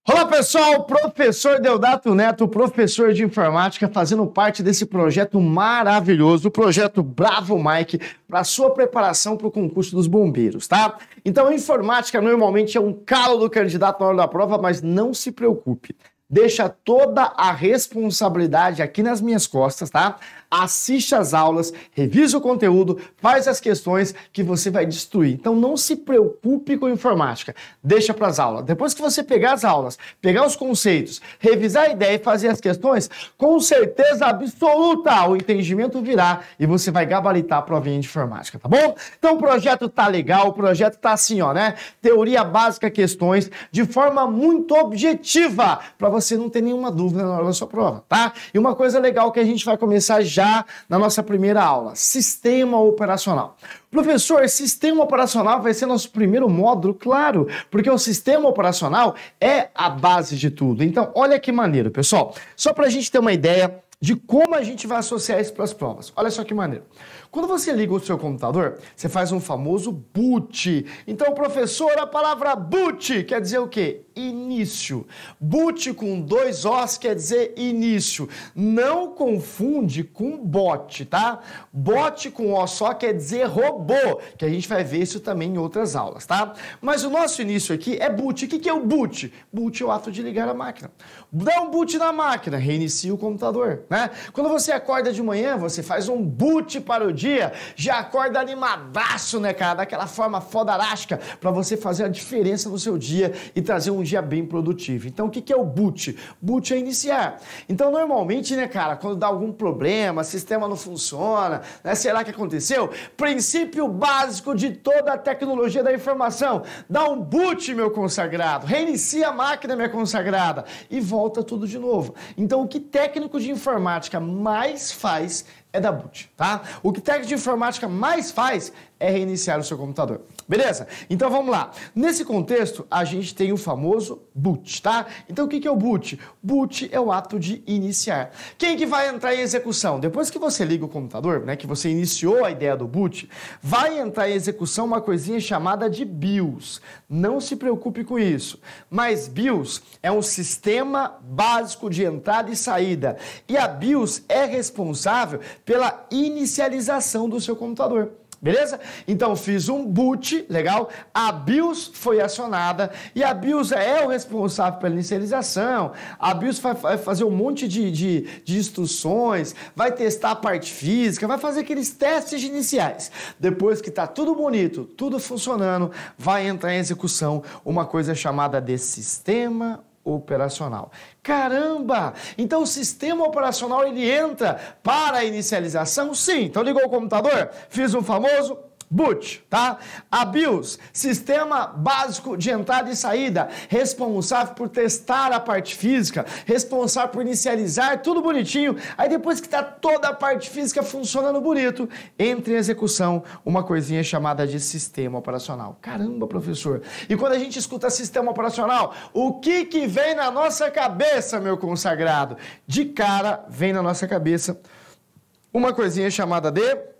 Olá pessoal, professor Deodato Neto, professor de informática, fazendo parte desse projeto maravilhoso, o projeto Bravo Mike, para sua preparação para o concurso dos bombeiros, tá? Então a informática normalmente é um calo do candidato na hora da prova, mas não se preocupe. Deixa toda a responsabilidade aqui nas minhas costas, tá? Assiste as aulas, revisa o conteúdo, faz as questões que você vai destruir. Então não se preocupe com informática, deixa para as aulas. Depois que você pegar as aulas, pegar os conceitos, revisar a ideia e fazer as questões, com certeza absoluta o entendimento virá e você vai gabaritar a provinha de informática, tá bom? Então o projeto tá legal, o projeto tá assim, ó, né? Teoria básica, questões, de forma muito objetiva, para você não ter nenhuma dúvida na hora da sua prova, tá? E uma coisa legal que a gente vai começar já na nossa primeira aula, sistema operacional. Professor, sistema operacional vai ser nosso primeiro módulo? Claro, porque o sistema operacional é a base de tudo. Então, olha que maneiro, pessoal. Só para a gente ter uma ideia de como a gente vai associar isso para as provas. Olha só que maneiro. Quando você liga o seu computador, você faz um famoso boot. Então, professor, a palavra boot quer dizer o quê? Início. Boot com 2 Os quer dizer início. Não confunde com bot, tá? Bot com O só quer dizer robô, que a gente vai ver isso também em outras aulas, tá? Mas o nosso início aqui é boot. O que é o boot? Boot é o ato de ligar a máquina. Dá um boot na máquina, reinicia o computador, né? Quando você acorda de manhã, você faz um boot para o dia, já acorda animadaço, né, cara? Daquela forma fodarástica para você fazer a diferença no seu dia e trazer um dia bem produtivo. Então, o que é o boot? Boot é iniciar. Então, normalmente, né, cara, quando dá algum problema, sistema não funciona, né, sei lá o que aconteceu, princípio básico de toda a tecnologia da informação, dá um boot, meu consagrado, reinicia a máquina, minha consagrada, e volta tudo de novo. Então, o que técnico de informática mais faz é dar boot, tá? O que técnico de informática mais faz é reiniciar o seu computador. Beleza? Então vamos lá. Nesse contexto, a gente tem o famoso boot, tá? Então o que é o boot? Boot é o ato de iniciar. Quem que vai entrar em execução? Depois que você liga o computador, né, que você iniciou a ideia do boot, vai entrar em execução uma coisinha chamada de BIOS. Não se preocupe com isso. Mas BIOS é um sistema básico de entrada e saída. E a BIOS é responsável pela inicialização do seu computador. Beleza? Então fiz um boot, legal? A BIOS foi acionada e a BIOS é o responsável pela inicialização. A BIOS vai fazer um monte de instruções, vai testar a parte física, vai fazer aqueles testes iniciais. Depois que está tudo bonito, tudo funcionando, vai entrar em execução uma coisa chamada de sistema operacional. Caramba! Então o sistema operacional ele entra para a inicialização? Sim. Então ligou o computador, fiz um famoso boot, tá? A BIOS, sistema básico de entrada e saída, responsável por testar a parte física, responsável por inicializar tudo bonitinho, aí depois que tá toda a parte física funcionando bonito, entra em execução uma coisinha chamada de sistema operacional. Caramba, professor! E quando a gente escuta sistema operacional, o que vem na nossa cabeça, meu consagrado? De cara, vem na nossa cabeça uma coisinha chamada de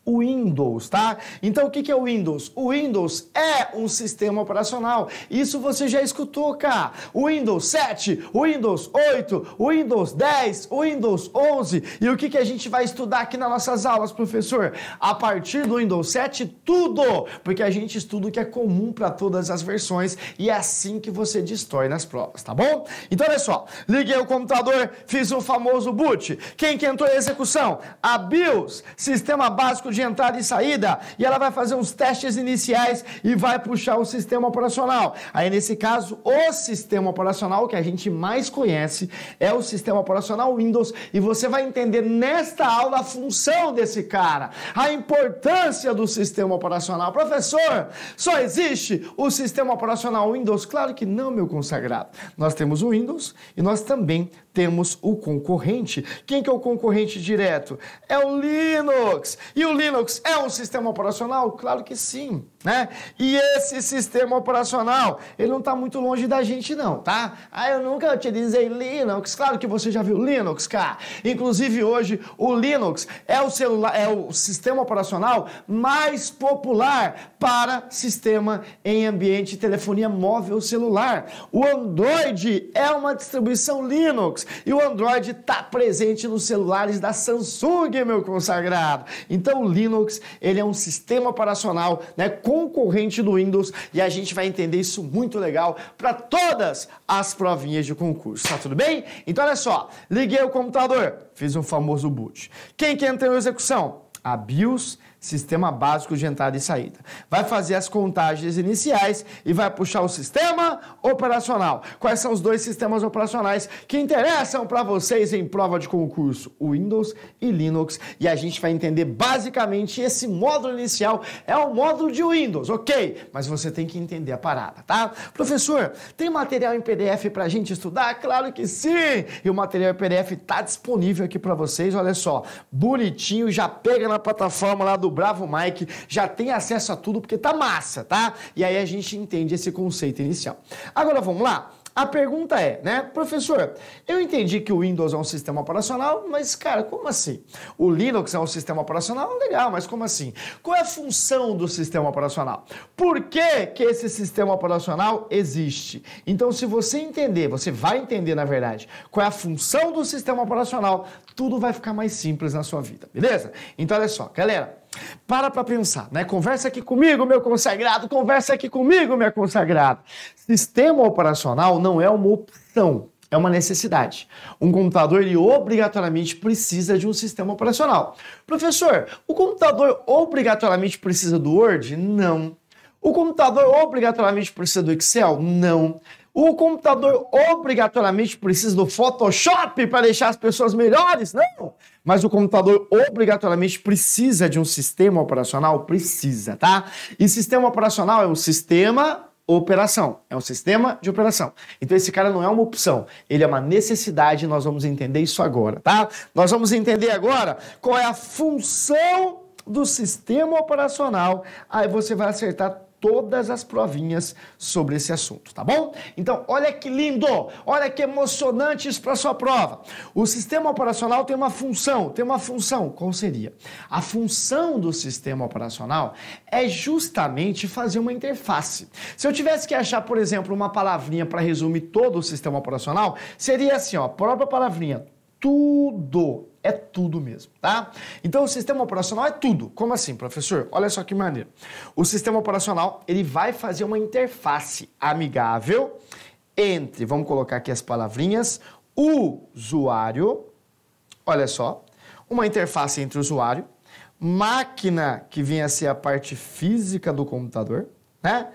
Windows, tá? Então o que é o Windows? O Windows é um sistema operacional. Isso você já escutou, cara. O Windows 7, o Windows 8, o Windows 10, o Windows 11. E o que a gente vai estudar aqui nas nossas aulas, professor? A partir do Windows 7, tudo! Porque a gente estuda o que é comum para todas as versões e é assim que você destrói nas provas, tá bom? Então olha só, liguei o computador, fiz um famoso boot. Quem que entrou em execução? A BIOS, sistema básico de entrada e saída, e ela vai fazer uns testes iniciais e vai puxar o sistema operacional. Aí, nesse caso, o sistema operacional que a gente mais conhece é o sistema operacional Windows, e você vai entender nesta aula a função desse cara, a importância do sistema operacional. Professor, só existe o sistema operacional Windows? Claro que não, meu consagrado. Nós temos o Windows e nós também temos o concorrente. Quem que é o concorrente direto? É o Linux. E o Linux é um sistema operacional? Claro que sim. né? E esse sistema operacional, ele não está muito longe da gente não, tá? Eu nunca utilizei Linux, claro que você já viu Linux, cara. Inclusive hoje o Linux é o sistema operacional mais popular para sistema em ambiente de telefonia móvel celular. O Android é uma distribuição Linux e o Android está presente nos celulares da Samsung, meu consagrado. Então o Linux, ele é um sistema operacional, né, concorrente do Windows, e a gente vai entender isso muito legal para todas as provinhas de concurso, tá tudo bem? Então olha só, liguei o computador, fiz um famoso boot. Quem que entrou em execução? A BIOS, Sistema Básico de Entrada e Saída. Vai fazer as contagens iniciais e vai puxar o sistema operacional. Quais são os dois sistemas operacionais que interessam para vocês em prova de concurso? O Windows e Linux. E a gente vai entender basicamente esse módulo inicial. É o módulo de Windows, ok? Mas você tem que entender a parada, tá? Professor, tem material em PDF para a gente estudar? Claro que sim! E o material em PDF está disponível aqui para vocês, olha só. Bonitinho, já pega na plataforma lá do Bravo Mike, já tem acesso a tudo porque tá massa, tá? E aí a gente entende esse conceito inicial. Agora vamos lá? A pergunta é, né, professor, eu entendi que o Windows é um sistema operacional, mas, cara, como assim? O Linux é um sistema operacional? Legal, mas como assim? Qual é a função do sistema operacional? Por que que esse sistema operacional existe? Então, se você entender, você vai entender, na verdade, qual é a função do sistema operacional, tudo vai ficar mais simples na sua vida, beleza? Então, olha só, galera, para pensar, né? Conversa aqui comigo, meu consagrado, conversa aqui comigo, minha consagrada. Sistema operacional não é uma opção, é uma necessidade. Um computador, ele obrigatoriamente precisa de um sistema operacional. Professor, o computador obrigatoriamente precisa do Word? Não. O computador obrigatoriamente precisa do Excel? Não. O computador obrigatoriamente precisa do Photoshop para deixar as pessoas melhores? Não! Mas o computador obrigatoriamente precisa de um sistema operacional? Precisa, tá? E sistema operacional é um sistema operação, é um sistema de operação. Então esse cara não é uma opção, ele é uma necessidade, nós vamos entender isso agora, tá? Nós vamos entender agora qual é a função do sistema operacional, aí você vai acertar todas as provinhas sobre esse assunto, tá bom? Então, olha que lindo, olha que emocionante isso para sua prova. O sistema operacional tem uma função, qual seria? A função do sistema operacional é justamente fazer uma interface. Se eu tivesse que achar, por exemplo, uma palavrinha para resumir todo o sistema operacional, seria assim, ó, a própria palavrinha, tudo. É tudo mesmo, tá? Então o sistema operacional é tudo. Como assim, professor? Olha só que maneiro. O sistema operacional, ele vai fazer uma interface amigável entre, vamos colocar aqui as palavrinhas, usuário, olha só, uma interface entre usuário, máquina, que vem a ser a parte física do computador, né?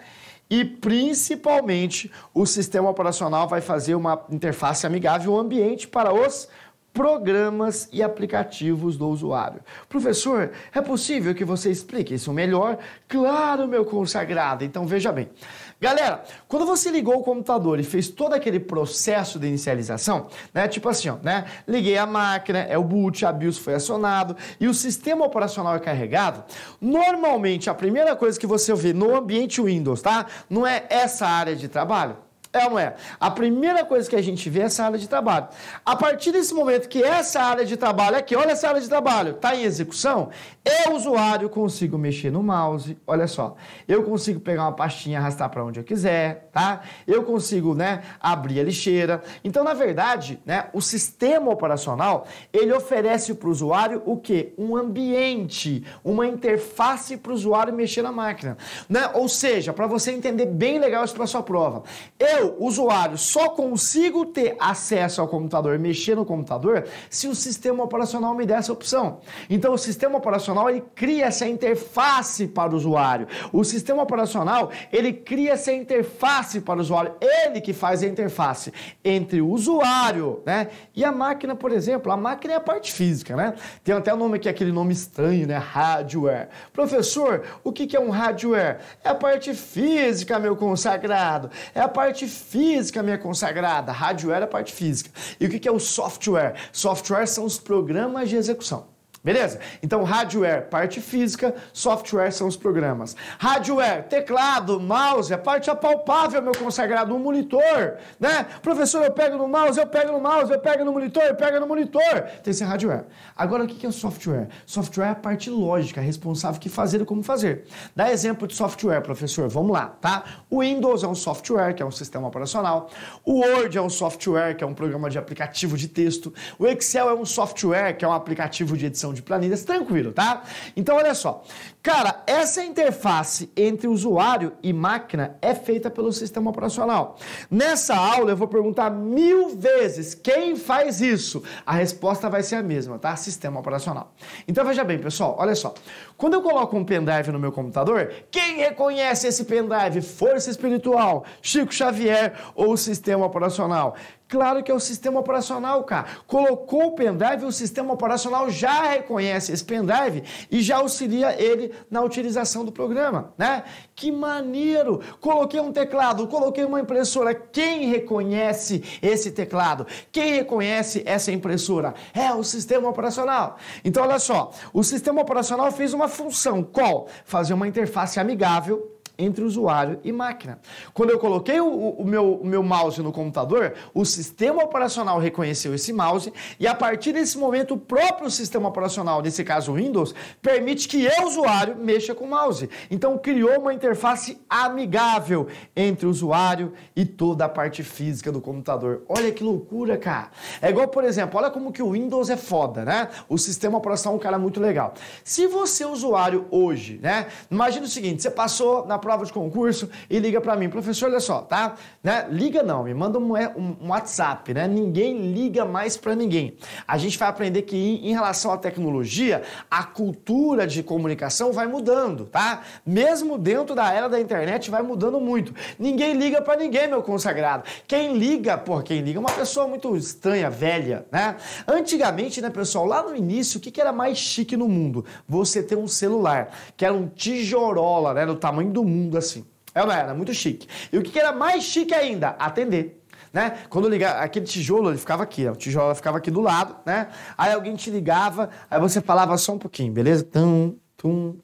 E principalmente o sistema operacional vai fazer uma interface amigável ao ambiente para os programas e aplicativos do usuário. Professor, é possível que você explique isso melhor? Claro, meu consagrado. Então veja bem. Galera, quando você ligou o computador e fez todo aquele processo de inicialização, né, tipo assim, ó, né, liguei a máquina, é o boot, a BIOS foi acionado e o sistema operacional é carregado, normalmente a primeira coisa que você vê no ambiente Windows, tá, não é essa área de trabalho. É ou não é? A primeira coisa que a gente vê é essa área de trabalho. A partir desse momento que essa área de trabalho aqui, olha essa área de trabalho, está em execução, eu, usuário, consigo mexer no mouse, olha só, eu consigo pegar uma pastinha e arrastar para onde eu quiser, tá? Eu consigo, né, abrir a lixeira. Então, na verdade, né, o sistema operacional, ele oferece para o usuário o quê? Um ambiente, uma interface para o usuário mexer na máquina, né? Ou seja, para você entender bem legal isso para sua prova, eu, usuário, só consigo ter acesso ao computador, mexer no computador, se o sistema operacional me der essa opção. Então, o sistema operacional, ele cria essa interface para o usuário. O sistema operacional, ele cria essa interface para o usuário. Ele que faz a interface entre o usuário, né, e a máquina, por exemplo. A máquina é a parte física, né? Tem até o nome aqui, aquele nome estranho, né? Hardware. Professor, o que é um hardware? É a parte física, meu consagrado. É a parte física, minha consagrada. Hardware é a parte física. E o que é o software? Software são os programas de execução. Beleza? Então, hardware, parte física, software são os programas. Hardware, teclado, mouse, a parte apalpável, meu consagrado, um monitor, né? Professor, eu pego no mouse, eu pego no mouse, eu pego no monitor, eu pego no monitor. Tem esse hardware. Agora, o que é o software? Software é a parte lógica, responsável que fazer e como fazer. Dá exemplo de software, professor, vamos lá, tá? O Windows é um software, que é um sistema operacional. O Word é um software, que é um programa de aplicativo de texto. O Excel é um software, que é um aplicativo de edição de planilhas, tranquilo, tá? Então, olha só. Cara, essa interface entre usuário e máquina é feita pelo sistema operacional. Nessa aula, eu vou perguntar 1000 vezes quem faz isso. A resposta vai ser a mesma, tá? Sistema operacional. Então, veja bem, pessoal, olha só. Quando eu coloco um pendrive no meu computador, quem reconhece esse pendrive? Força espiritual, Chico Xavier ou sistema operacional? Claro que é o sistema operacional, cara. Colocou o pendrive, o sistema operacional já reconhece esse pendrive e já auxilia ele na utilização do programa, né? Que maneiro! Coloquei um teclado, coloquei uma impressora. Quem reconhece esse teclado? Quem reconhece essa impressora? É o sistema operacional. Então, olha só. O sistema operacional fez uma função. Qual? Fazer uma interface amigável entre usuário e máquina. Quando eu coloquei o meu mouse no computador, o sistema operacional reconheceu esse mouse e a partir desse momento o próprio sistema operacional, nesse caso o Windows, permite que eu, usuário, mexa com o mouse. Então criou uma interface amigável entre o usuário e toda a parte física do computador. Olha que loucura, cara. É igual, por exemplo, olha como que o Windows é foda, né? O sistema operacional é um cara muito legal. Se você, usuário, hoje, né? Imagina o seguinte, você passou na prova de concurso e liga pra mim, professor, olha só, tá? Né? Liga não, me manda um WhatsApp, né? Ninguém liga mais pra ninguém. A gente vai aprender que em relação à tecnologia, a cultura de comunicação vai mudando, tá? Mesmo dentro da era da internet vai mudando muito. Ninguém liga pra ninguém, meu consagrado. Quem liga é uma pessoa muito estranha, velha, né? Antigamente, né, pessoal, lá no início, o que era mais chique no mundo? Você ter um celular, que era um tijorola, né, do tamanho do mundo, assim. Era muito chique. E o que era mais chique ainda? Atender. Né? Quando ligar, aquele tijolo, ele ficava aqui, ó, o tijolo ficava aqui do lado, né? Aí alguém te ligava, aí você falava só um pouquinho, beleza?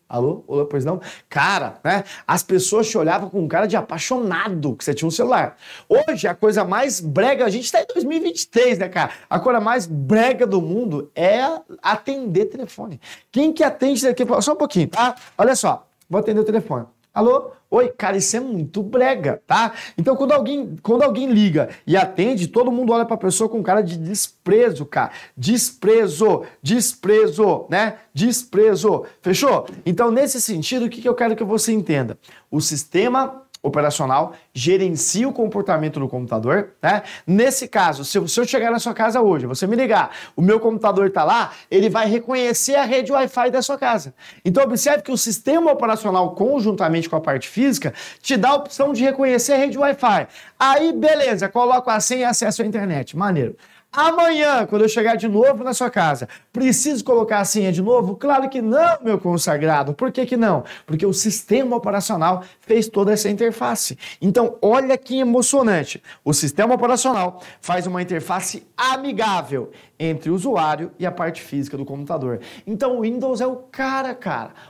Alô? Olá, pois não? Cara, né? As pessoas te olhavam com um cara de apaixonado que você tinha um celular. Hoje, a coisa mais brega, a gente tá em 2023, né, cara? A coisa mais brega do mundo é atender telefone. Quem que atende aqui? Só um pouquinho, tá? Olha só, vou atender o telefone. Alô? Oi, cara, isso é muito brega, tá? Então, quando alguém liga e atende, todo mundo olha pra pessoa com cara de desprezo, cara. Desprezo, né? Desprezo. Fechou? Então, nesse sentido, o que eu quero que você entenda? O sistema operacional gerencia o comportamento do computador, né? Nesse caso, se eu chegar na sua casa hoje, você me ligar, o meu computador tá lá, ele vai reconhecer a rede Wi-Fi da sua casa. Então observe que o sistema operacional, conjuntamente com a parte física, te dá a opção de reconhecer a rede Wi-Fi. Aí, beleza, coloco a senha e acesso à internet. Maneiro. Amanhã, quando eu chegar de novo na sua casa, preciso colocar a senha de novo? Claro que não, meu consagrado. Por que não? Porque o sistema operacional fez toda essa interface. Então, olha que emocionante. O sistema operacional faz uma interface amigável entre o usuário e a parte física do computador. Então, o Windows é o cara.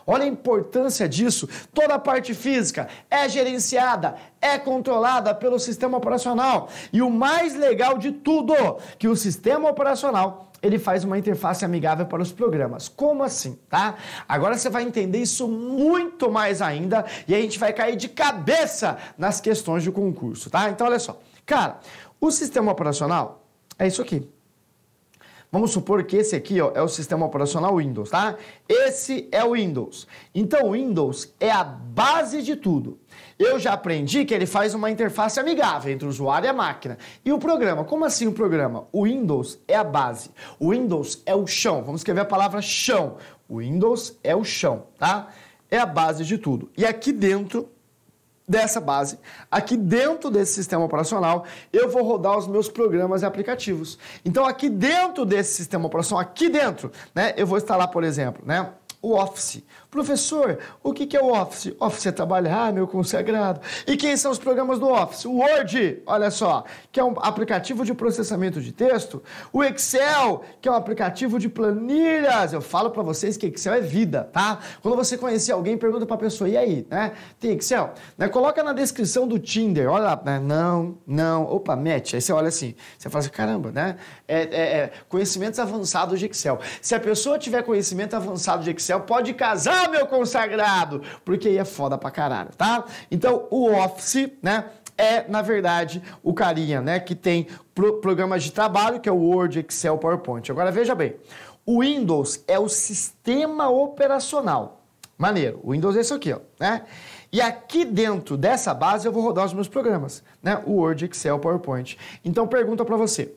Olha a importância disso. Toda a parte física é gerenciada, é controlada pelo sistema operacional. E o mais legal de tudo, que o sistema operacional ele faz uma interface amigável para os programas. Como assim, tá? Agora você vai entender isso muito mais ainda e a gente vai cair de cabeça nas questões do concurso, tá? Então, olha só. Cara, o sistema operacional é isso aqui. Vamos supor que esse aqui, ó, é o sistema operacional Windows, tá? Esse é o Windows. Então, o Windows é a base de tudo. Eu já aprendi que ele faz uma interface amigável entre o usuário e a máquina. E o programa? Como assim o programa? O Windows é a base. O Windows é o chão. Vamos escrever a palavra chão. O Windows é o chão, tá? É a base de tudo. E aqui dentro dessa base, aqui dentro desse sistema operacional, eu vou rodar os meus programas e aplicativos. Então, aqui dentro desse sistema operacional, aqui dentro, né, eu vou instalar, por exemplo, né, o Office. Professor, o que é o Office? Office é trabalhar, meu consagrado. E quem são os programas do Office? O Word, olha só, que é um aplicativo de processamento de texto. O Excel, que é um aplicativo de planilhas. Eu falo para vocês que Excel é vida, tá? Quando você conhecer alguém, pergunta para a pessoa, e aí, né? Tem Excel? Né? Coloca na descrição do Tinder, olha lá, né? Não, opa, match. Aí você olha assim, você fala assim, caramba, né? Conhecimentos avançados de Excel. Se a pessoa tiver conhecimento avançado de Excel, pode casar, meu consagrado, porque aí é foda pra caralho, tá? Então, o Office, né? Na verdade, o carinha, né, que tem programas de trabalho, que é o Word, Excel, PowerPoint. Agora, veja bem, o Windows é o sistema operacional. Maneiro, o Windows é isso aqui, ó, né? E aqui dentro dessa base eu vou rodar os meus programas, né? O Word, Excel, PowerPoint. Então, pergunta para você,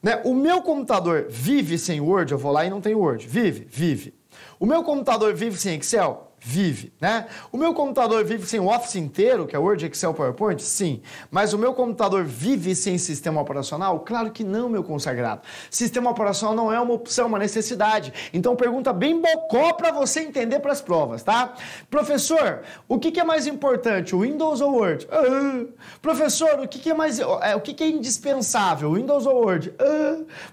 né? O meu computador vive sem Word? Eu vou lá e não tem Word. Vive. O meu computador vive sem Excel? Vive, né? O meu computador vive sem o Office inteiro, que é Word, Excel, PowerPoint? Sim. Mas o meu computador vive sem sistema operacional? Claro que não, meu consagrado. Sistema operacional não é uma opção, uma necessidade. Então, pergunta bem bocó para você entender para as provas, tá? Professor, o que é mais importante, o Windows ou o Word? Professor, o que é indispensável, Windows ou Word?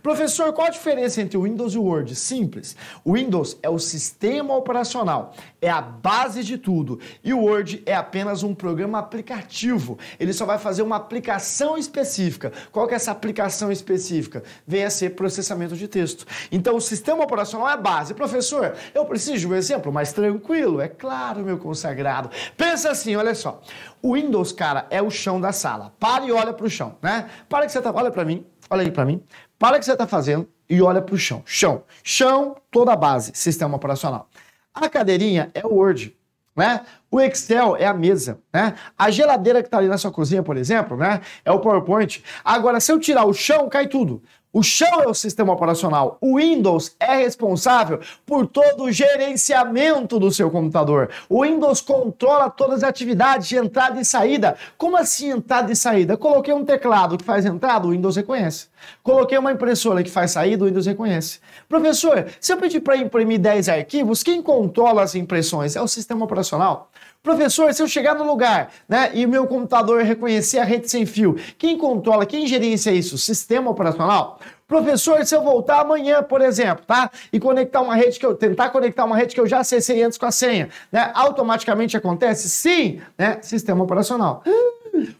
Professor, qual a diferença entre o Windows e o Word? Simples. O Windows é o sistema operacional, é a base de tudo. E o Word é apenas um programa aplicativo. Ele só vai fazer uma aplicação específica. Qual que é essa aplicação específica? Vem a ser processamento de texto. Então, o sistema operacional é a base. Professor, eu preciso de um exemplo mais tranquilo? É claro, meu consagrado. Pensa assim, olha só. O Windows, cara, é o chão da sala. Para e olha para o chão, né? Para que você tá... Olha para mim. Olha aí para mim. Para o que você está fazendo e olha para o chão. Chão, toda a base, sistema operacional. A cadeirinha é o Word, né? O Excel é a mesa, né? A geladeira que está ali na sua cozinha, por exemplo, né? É o PowerPoint. Agora, se eu tirar o chão, cai tudo. O chão é o sistema operacional. O Windows é responsável por todo o gerenciamento do seu computador. O Windows controla todas as atividades de entrada e saída. Como assim entrada e saída? Coloquei um teclado que faz entrada, o Windows reconhece. Coloquei uma impressora que faz saída, o Windows reconhece. Professor, se eu pedir para imprimir 10 arquivos, quem controla as impressões? É o sistema operacional. Professor, se eu chegar no lugar, né, e o meu computador reconhecer a rede sem fio, quem controla, quem gerencia isso? Sistema operacional? Professor, se eu voltar amanhã, por exemplo, tá? E conectar uma rede tentar conectar uma rede que eu já acessei antes com a senha, né? Automaticamente acontece? Sim, né? Sistema operacional.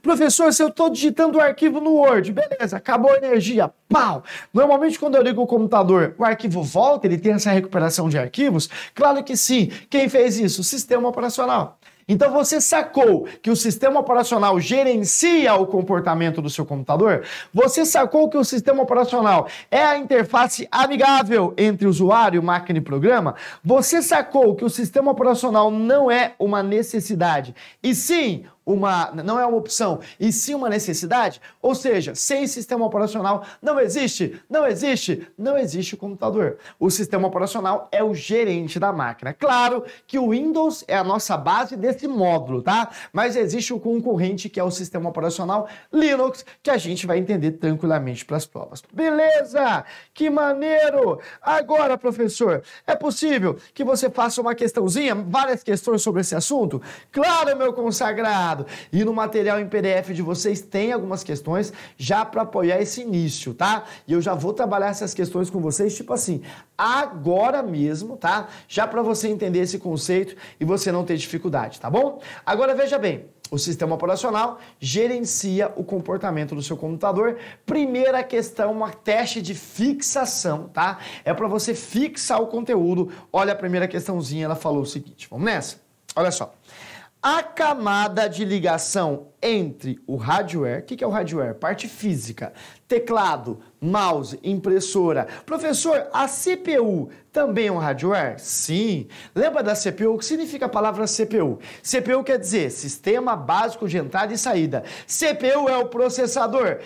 Professor, se eu estou digitando o arquivo no Word, beleza, acabou a energia, pau! Normalmente quando eu ligo o computador, o arquivo volta, ele tem essa recuperação de arquivos? Claro que sim. Quem fez isso? O sistema operacional. Então você sacou que o sistema operacional gerencia o comportamento do seu computador? Você sacou que o sistema operacional é a interface amigável entre usuário, máquina e programa? Você sacou que o sistema operacional não é uma necessidade, e sim não é uma opção, e sim uma necessidade? Ou seja, sem sistema operacional não existe o computador. O sistema operacional é o gerente da máquina. Claro que o Windows é a nossa base desse módulo, tá? Mas existe o concorrente que é o sistema operacional Linux, que a gente vai entender tranquilamente para as provas. Beleza? Que maneiro! Agora, professor, é possível que você faça uma questãozinha, várias questões sobre esse assunto? Claro, meu consagrado! E no material em PDF de vocês tem algumas questões já para apoiar esse início, tá? E eu já vou trabalhar essas questões com vocês, tipo assim, agora mesmo, tá? Já para você entender esse conceito e você não ter dificuldade, tá bom? Agora veja bem, o sistema operacional gerencia o comportamento do seu computador. Primeira questão, uma teste de fixação, tá? É para você fixar o conteúdo. Olha a primeira questãozinha, ela falou o seguinte, vamos nessa? Olha só. A camada de ligação entre o hardware, o que é o hardware? Parte física, teclado, mouse, impressora. Professor, a CPU também é um hardware? Sim. Lembra da CPU? O que significa a palavra CPU? CPU quer dizer Sistema Básico de Entrada e Saída. CPU é o processador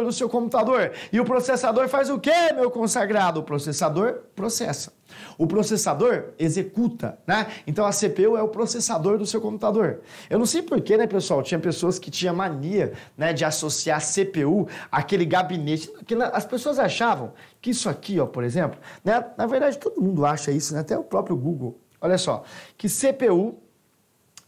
do seu computador. E o processador faz o quê, meu consagrado? O processador processa. O processador executa, né? Então a CPU é o processador do seu computador. Eu não sei porquê, né, pessoal? Tinha pessoas que tinham mania, né, de associar CPU àquele gabinete. Que as pessoas achavam que isso aqui, ó, por exemplo, né? Na verdade todo mundo acha isso, né? Até o próprio Google. olha só, que CPU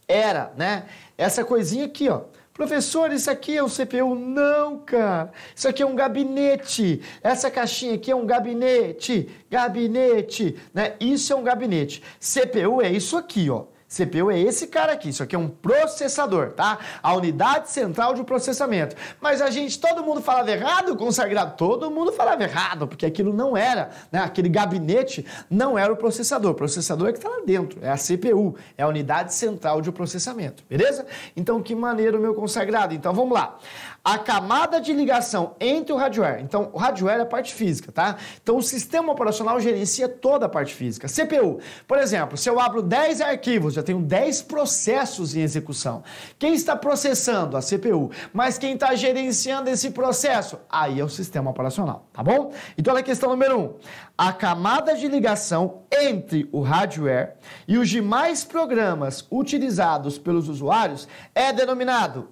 era, né, essa coisinha aqui, ó. Professor, isso aqui é um CPU? Não, cara. Isso aqui é um gabinete. Essa caixinha aqui é um gabinete. Gabinete, né? Isso é um gabinete. CPU é isso aqui, ó. CPU é esse cara aqui, isso aqui é um processador, tá? A unidade central de processamento. Mas todo mundo falava errado, consagrado? Todo mundo falava errado, porque aquilo não era, né? Aquele gabinete não era o processador. O processador é que está lá dentro, é a CPU, é a unidade central de processamento, beleza? Então, que maneiro, meu consagrado. Então, vamos lá. A camada de ligação entre o hardware. Então, o hardware é a parte física, tá? Então, o sistema operacional gerencia toda a parte física. CPU, por exemplo, se eu abro 10 arquivos, já tenho 10 processos em execução. Quem está processando? A CPU. Mas quem está gerenciando esse processo? Aí é o sistema operacional, tá bom? Então, olha a questão número 1. A camada de ligação entre o hardware e os demais programas utilizados pelos usuários é denominado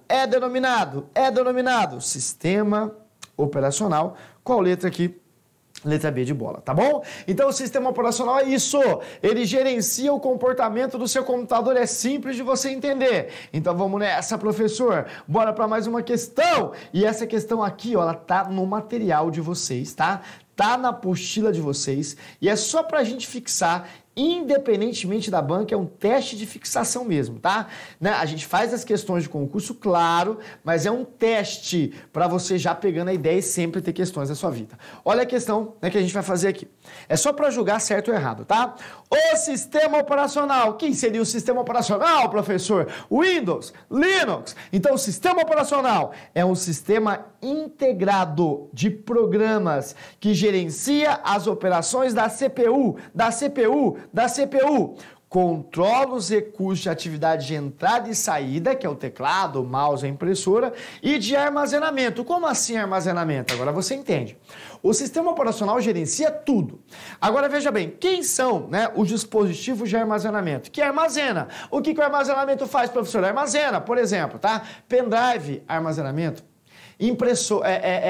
sistema operacional. Qual letra aqui? Letra B de bola, tá bom? Então o sistema operacional é isso, ele gerencia o comportamento do seu computador, é simples de você entender. Então vamos nessa, professor, bora para mais uma questão. E essa questão aqui, ó, ela tá no material de vocês, tá? Tá na apostila de vocês e é só pra gente fixar, independentemente da banca, é um teste de fixação mesmo, tá? Né? A gente faz as questões de concurso, claro, mas é um teste para você já pegando a ideia e sempre ter questões da sua vida. Olha a questão, né, que a gente vai fazer aqui. É só para julgar certo ou errado, tá? O sistema operacional. Quem seria o sistema operacional, professor? Windows, Linux. Então, o sistema operacional é um sistema integrado de programas que gerencia as operações da CPU, controla os recursos de atividade de entrada e saída, que é o teclado, o mouse, a impressora, e de armazenamento. Como assim armazenamento? Agora você entende. O sistema operacional gerencia tudo. Agora veja bem, quem são, né, os dispositivos de armazenamento? Que armazena. O que o armazenamento faz, professor? Armazena, por exemplo, tá? Pendrive, armazenamento. Impressor,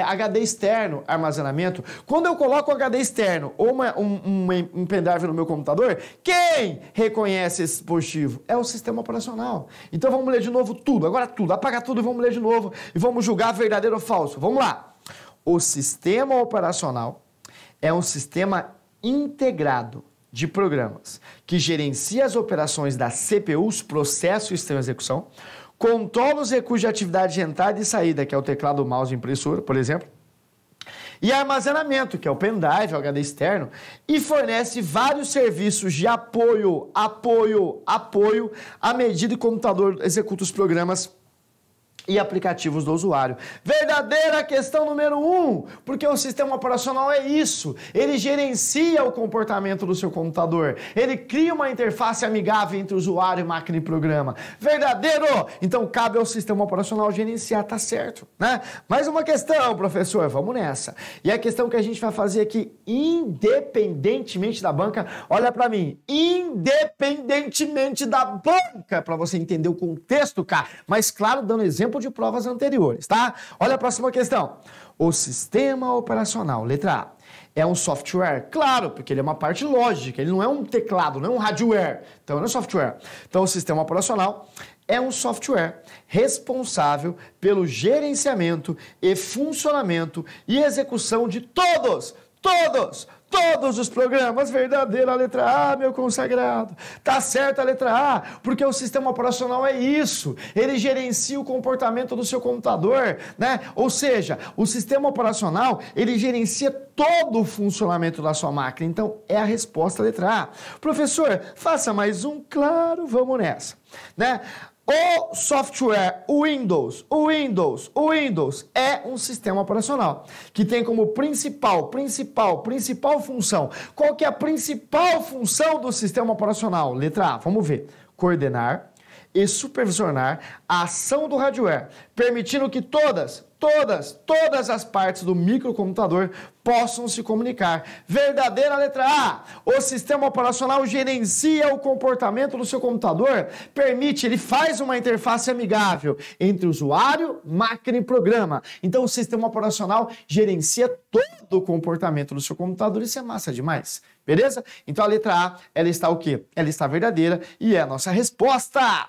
HD externo, armazenamento. Quando eu coloco o HD externo ou um pendrive no meu computador, quem reconhece esse dispositivo? É o sistema operacional. Então vamos ler de novo tudo, agora tudo, apaga tudo e vamos ler de novo e vamos julgar verdadeiro ou falso. Vamos lá. O sistema operacional é um sistema integrado de programas que gerencia as operações da CPU, os processos e sistema de execução, controla os recursos de atividade de entrada e saída, que é o teclado, o mouse e impressora, por exemplo, e armazenamento, que é o pendrive, o HD externo, e fornece vários serviços de apoio à medida que o computador executa os programas e aplicativos do usuário. Verdadeira questão número 1, porque o sistema operacional é isso, ele gerencia o comportamento do seu computador, ele cria uma interface amigável entre usuário, máquina e programa. Verdadeiro! Então cabe ao sistema operacional gerenciar, tá certo, né? Mais uma questão, professor, vamos nessa. E a questão que a gente vai fazer aqui, independentemente da banca, olha pra mim, independentemente da banca, pra você entender o contexto, cara, mas claro, dando exemplo de provas anteriores, tá? Olha a próxima questão. O sistema operacional, letra A, é um software? Claro, porque ele é uma parte lógica, ele não é um teclado, não é um hardware, então não é software. Então o sistema operacional é um software responsável pelo gerenciamento e funcionamento e execução de todos os programas. Verdadeira a letra A, meu consagrado. Tá certa a letra A, porque o sistema operacional é isso. Ele gerencia o comportamento do seu computador, né? Ou seja, o sistema operacional, ele gerencia todo o funcionamento da sua máquina. Então, é a resposta a letra A. Professor, faça mais um? Claro, vamos nessa, né? O software Windows é um sistema operacional que tem como principal função. Qual que é a principal função do sistema operacional? Letra A, vamos ver. Coordenar e supervisionar a ação do hardware, permitindo que todas todas as partes do microcomputador possam se comunicar. Verdadeira letra A. O sistema operacional gerencia o comportamento do seu computador, ele faz uma interface amigável entre usuário, máquina e programa. Então o sistema operacional gerencia todo o comportamento do seu computador. Isso é massa demais. Beleza? Então a letra A, ela está o quê? Ela está verdadeira e é a nossa resposta.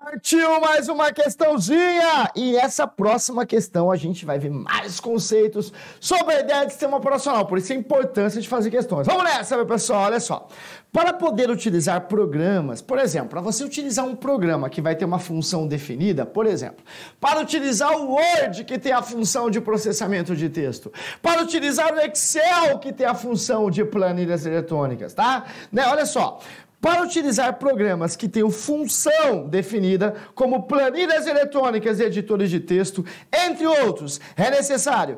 Partiu mais uma questãozinha! E nessa próxima questão a gente vai ver mais conceitos sobre a ideia de sistema operacional, por isso a importância de fazer questões. Vamos nessa, meu pessoal, olha só. Para poder utilizar programas, por exemplo, para você utilizar um programa que vai ter uma função definida, por exemplo, para utilizar o Word, que tem a função de processamento de texto, para utilizar o Excel, que tem a função de planilhas eletrônicas, tá? Né? Olha só. Para utilizar programas que tenham função definida, como planilhas eletrônicas e editores de texto, entre outros, é necessário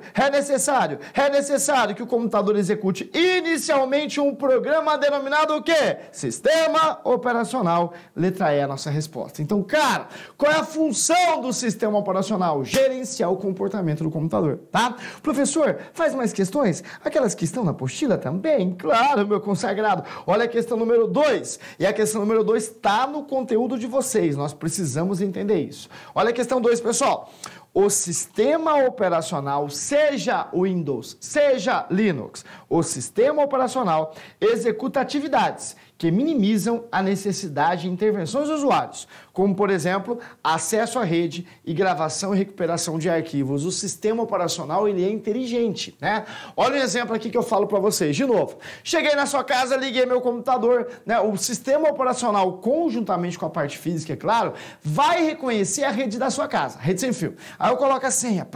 que o computador execute inicialmente um programa denominado o quê? Sistema operacional. Letra E é a nossa resposta. Então, cara, qual é a função do sistema operacional? Gerenciar o comportamento do computador, tá? Professor, faz mais questões? Aquelas que estão na apostila também? Claro, meu consagrado. Olha a questão número 2. E a questão número 2 está no conteúdo de vocês. Nós precisamos entender isso. Olha a questão 2, pessoal. O sistema operacional, seja Windows, seja Linux, o sistema operacional executa atividades que minimizam a necessidade de intervenções dos usuários, como, por exemplo, acesso à rede e gravação e recuperação de arquivos. O sistema operacional, ele é inteligente, né? Olha um exemplo aqui que eu falo para vocês, de novo. Cheguei na sua casa, liguei meu computador, né? O sistema operacional, conjuntamente com a parte física, é claro, vai reconhecer a rede da sua casa, rede sem fio. Aí eu coloco a senha,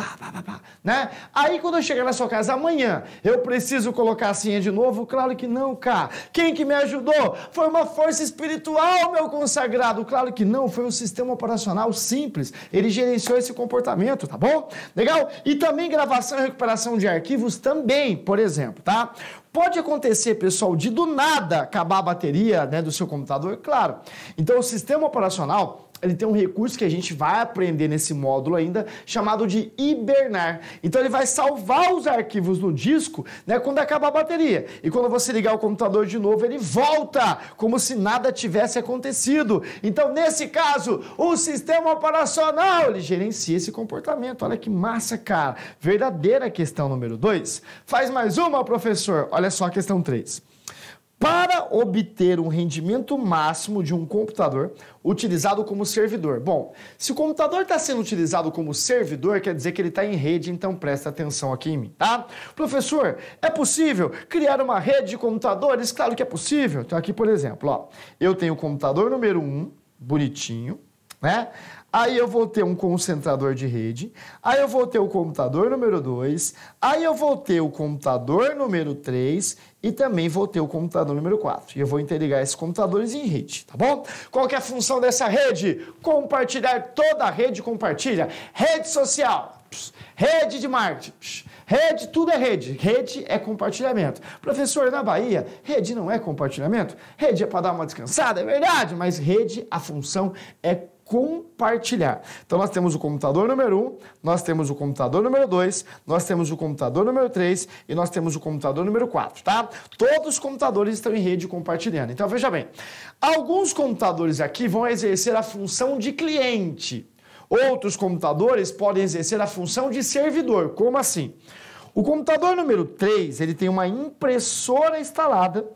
né? Aí quando eu chegar na sua casa amanhã, eu preciso colocar a senha de novo? Claro que não, cara. Quem que me ajudou? Foi uma força espiritual, meu consagrado. Claro que não, foi um sistema operacional simples. Ele gerenciou esse comportamento, tá bom? Legal? E também gravação e recuperação de arquivos também, por exemplo, tá? Pode acontecer, pessoal, de do nada acabar a bateria, né, do seu computador, claro. Então o sistema operacional, ele tem um recurso que a gente vai aprender nesse módulo ainda, chamado de hibernar. Então ele vai salvar os arquivos no disco, né, quando acabar a bateria. E quando você ligar o computador de novo, ele volta, como se nada tivesse acontecido. Então, nesse caso, o sistema operacional, ele gerencia esse comportamento. Olha que massa, cara. Verdadeira questão número 2. Faz mais uma, professor. Olha só a questão 3. Para obter um rendimento máximo de um computador utilizado como servidor. Bom, se o computador está sendo utilizado como servidor, quer dizer que ele está em rede, então presta atenção aqui em mim, tá? Professor, é possível criar uma rede de computadores? Claro que é possível. Então aqui, por exemplo, ó, eu tenho o computador número 1, bonitinho, né? Aí eu vou ter um concentrador de rede, aí eu vou ter o computador número 2, aí eu vou ter o computador número 3 e também vou ter o computador número 4. E eu vou interligar esses computadores em rede, tá bom? Qual que é a função dessa rede? Compartilhar, toda a rede compartilha. Rede social, rede de marketing, rede, tudo é rede. Rede é compartilhamento. Professor, na Bahia, rede não é compartilhamento? Rede é para dar uma descansada, é verdade, mas rede, a função é compartilhar. Então nós temos o computador número 1, nós temos o computador número 2, nós temos o computador número 3 e nós temos o computador número 4, tá? Todos os computadores estão em rede compartilhando. Então veja bem, alguns computadores aqui vão exercer a função de cliente. Outros computadores podem exercer a função de servidor. Como assim? O computador número 3, ele tem uma impressora instalada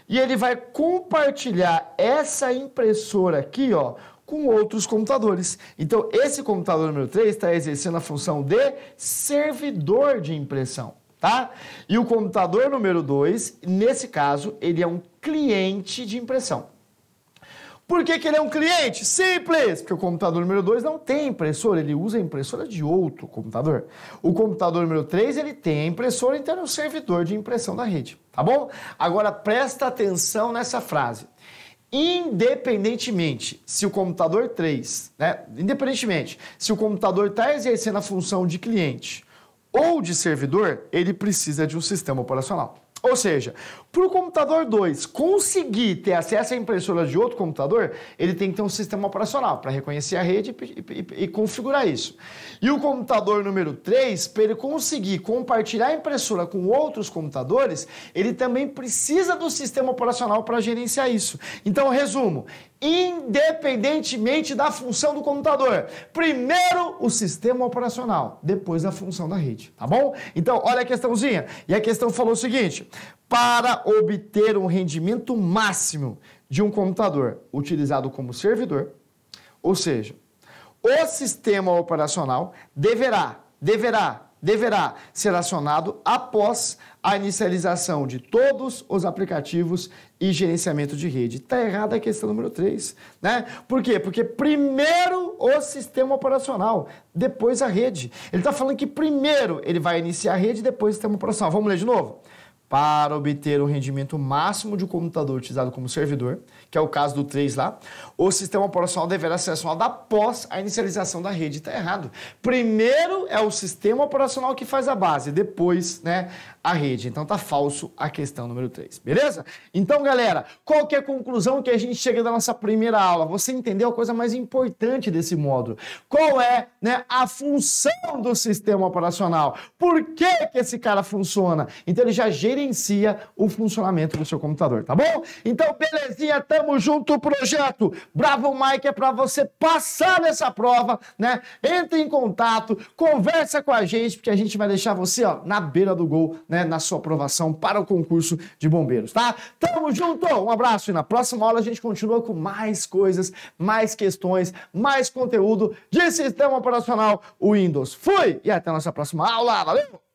e ele vai compartilhar essa impressora aqui, ó, com outros computadores. Então, esse computador número 3 está exercendo a função de servidor de impressão, tá? E o computador número 2, nesse caso, ele é um cliente de impressão. Por que que ele é um cliente? Simples! Porque o computador número 2 não tem impressora, ele usa a impressora de outro computador. O computador número 3, ele tem a impressora, então é um servidor de impressão da rede, tá bom? Agora, presta atenção nessa frase. Independentemente se o computador 3, né? Independentemente se o computador está exercendo a função de cliente ou de servidor, ele precisa de um sistema operacional. Ou seja, para o computador 2 conseguir ter acesso à impressora de outro computador, ele tem que ter um sistema operacional para reconhecer a rede e configurar isso. E o computador número 3, para ele conseguir compartilhar a impressora com outros computadores, ele também precisa do sistema operacional para gerenciar isso. Então, resumo, independentemente da função do computador, primeiro o sistema operacional, depois a função da rede, tá bom? Então, olha a questãozinha. E a questão falou o seguinte: para obter um rendimento máximo de um computador utilizado como servidor, ou seja, o sistema operacional deverá ser acionado após a inicialização de todos os aplicativos e gerenciamento de rede. Está errada a questão número 3, né? Por quê? Porque primeiro o sistema operacional, depois a rede. Ele está falando que primeiro ele vai iniciar a rede, depois o sistema operacional. Vamos ler de novo? Para obter o rendimento máximo de um computador utilizado como servidor, que é o caso do 3 lá, o sistema operacional deverá ser acionado após a inicialização da rede. Está errado. Primeiro é o sistema operacional que faz a base, depois, né, a rede. Então tá falso a questão número 3, beleza? Então, galera, qual que é a conclusão que a gente chega da nossa primeira aula? Você entendeu a coisa mais importante desse módulo. Qual é, né, a função do sistema operacional? Por que que esse cara funciona? Então ele já gerencia o funcionamento do seu computador, tá bom? Então, belezinha, tamo junto. O projeto Bravo Mike é para você passar nessa prova, né? Entre em contato, conversa com a gente, porque a gente vai deixar você, ó, na beira do gol, né, na sua aprovação para o concurso de bombeiros, tá? Tamo junto, um abraço e na próxima aula a gente continua com mais coisas, mais questões, mais conteúdo de sistema operacional Windows. Fui! E até a nossa próxima aula, valeu!